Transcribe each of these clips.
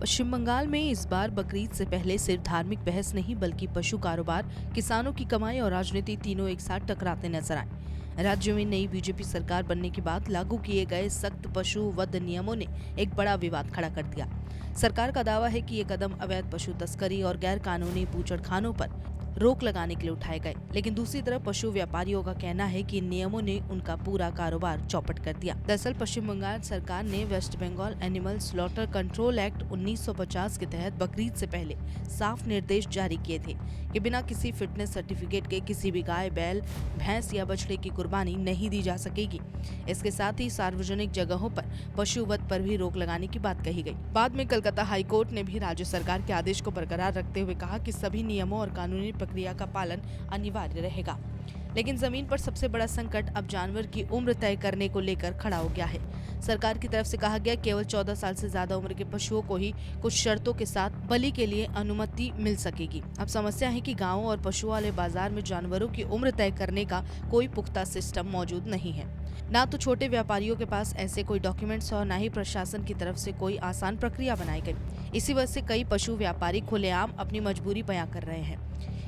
पश्चिम बंगाल में इस बार बकरीद से पहले सिर्फ धार्मिक बहस नहीं बल्कि पशु कारोबार, किसानों की कमाई और राजनीति तीनों एक साथ टकराते नजर आए। राज्य में नई बीजेपी सरकार बनने के बाद लागू किए गए सख्त पशु वध नियमों ने एक बड़ा विवाद खड़ा कर दिया। सरकार का दावा है कि ये कदम अवैध पशु तस्करी और गैर कानूनी बूचड़खानों पर रोक लगाने के लिए उठाए गए, लेकिन दूसरी तरफ पशु व्यापारियों का कहना है कि इन नियमों ने उनका पूरा कारोबार चौपट कर दिया। दरअसल पश्चिम बंगाल सरकार ने West Bengal animal slaughter control act 1950 के तहत बकरीद से पहले साफ निर्देश जारी किए थे कि बिना किसी फिटनेस सर्टिफिकेट के किसी भी गाय, बैल, भैंस या बछड़े की कुर्बानी नहीं दी जा सकेगी। इसके साथ ही सार्वजनिक जगहों पर पशु वध पर भी रोक लगाने की बात कही गई। बाद में कलकत्ता हाईकोर्ट ने भी राज्य सरकार के आदेश को बरकरार रखते हुए कहा कि सभी नियमों और कानूनी प्रक्रिया का पालन अनिवार्य रहेगा। लेकिन जमीन पर सबसे बड़ा संकट अब जानवर की उम्र तय करने को लेकर खड़ा हो गया है। सरकार की तरफ से कहा गया केवल 14 साल से ज्यादा उम्र के पशुओं को ही कुछ शर्तों के साथ बलि के लिए अनुमति मिल सकेगी। अब समस्या है कि गांवों और पशुओं वाले बाजार में जानवरों की उम्र तय करने का कोई पुख्ता सिस्टम मौजूद नहीं है। ना तो छोटे व्यापारियों के पास ऐसे कोई डॉक्यूमेंट्स और न ही प्रशासन की तरफ से कोई आसान प्रक्रिया बनाई गई। इसी वजह से कई पशु व्यापारी खुलेआम अपनी मजबूरी बयां कर रहे हैं।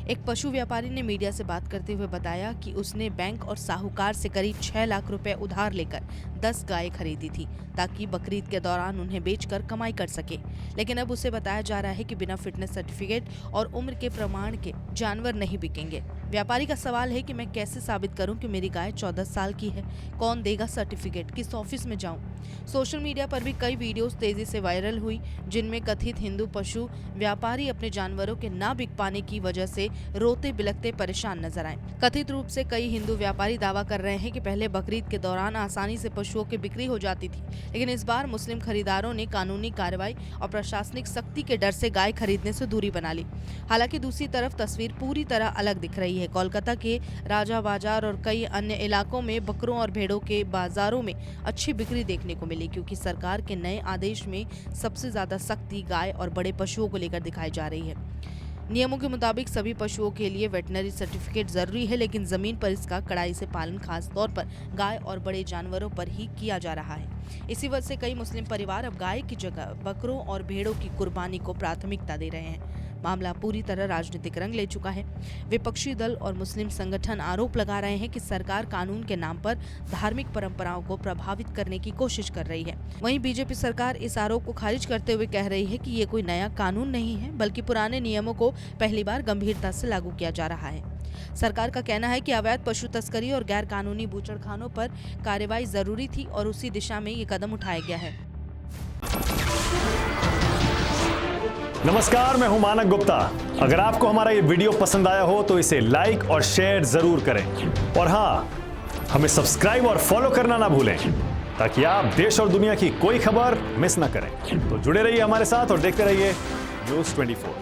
एक पशु व्यापारी ने मीडिया से बात करते हुए बताया कि उसने बैंक और साहूकार से करीब 6 लाख रुपए उधार लेकर 10 गायें खरीदी थी ताकि बकरीद के दौरान उन्हें बेचकर कमाई कर सके। लेकिन अब उसे बताया जा रहा है कि बिना फिटनेस सर्टिफिकेट और उम्र के प्रमाण के जानवर नहीं बिकेंगे। व्यापारी का सवाल है कि मैं कैसे साबित करूं कि मेरी गाय 14 साल की है? कौन देगा सर्टिफिकेट? किस ऑफिस में जाऊं? सोशल मीडिया पर भी कई वीडियोस तेजी से वायरल हुई जिनमें कथित हिंदू पशु व्यापारी अपने जानवरों के ना बिक पाने की वजह से रोते बिलखते परेशान नजर आए। कथित रूप से कई हिंदू व्यापारी दावा कर रहे हैं कि पहले बकरीद के दौरान आसानी से पशुओं की बिक्री हो जाती थी, लेकिन इस बार मुस्लिम खरीदारों ने कानूनी कार्रवाई और प्रशासनिक सख्ती के डर से गाय खरीदने से दूरी बना ली। हालांकि दूसरी तरफ तस्वीर पूरी तरह अलग दिख रही है। कोलकाता के राजा बाजार और कई अन्य इलाकों में बकरों और भेड़ों के बाजारों में अच्छी बिक्री देखने को मिली, क्योंकि सरकार के नए आदेश में सबसे ज्यादा सख्ती गाय और बड़े पशुओं को लेकर दिखाई जा रही है। नियमों के मुताबिक सभी पशुओं के लिए वेटनरी सर्टिफिकेट जरूरी है, लेकिन जमीन पर इसका कड़ाई से पालन खास तौर पर गाय और बड़े जानवरों पर ही किया जा रहा है। इसी वजह से कई मुस्लिम परिवार अब गाय की जगह बकरों और भेड़ों की कुर्बानी को प्राथमिकता दे रहे हैं। मामला पूरी तरह राजनीतिक रंग ले चुका है। विपक्षी दल और मुस्लिम संगठन आरोप लगा रहे हैं कि सरकार कानून के नाम पर धार्मिक परंपराओं को प्रभावित करने की कोशिश कर रही है। वहीं बीजेपी सरकार इस आरोप को खारिज करते हुए कह रही है कि ये कोई नया कानून नहीं है, बल्कि पुराने नियमों को पहली बार गंभीरता से लागू किया जा रहा है। सरकार का कहना है कि अवैध पशु तस्करी और गैर कानूनी बूचड़खानों पर कार्रवाई जरूरी थी और उसी दिशा में ये कदम उठाया गया है। नमस्कार, मैं हूं मानक गुप्ता। अगर आपको हमारा ये वीडियो पसंद आया हो तो इसे लाइक और शेयर जरूर करें, और हाँ, हमें सब्सक्राइब और फॉलो करना ना भूलें ताकि आप देश और दुनिया की कोई खबर मिस ना करें। तो जुड़े रहिए हमारे साथ और देखते रहिए न्यूज़ 24।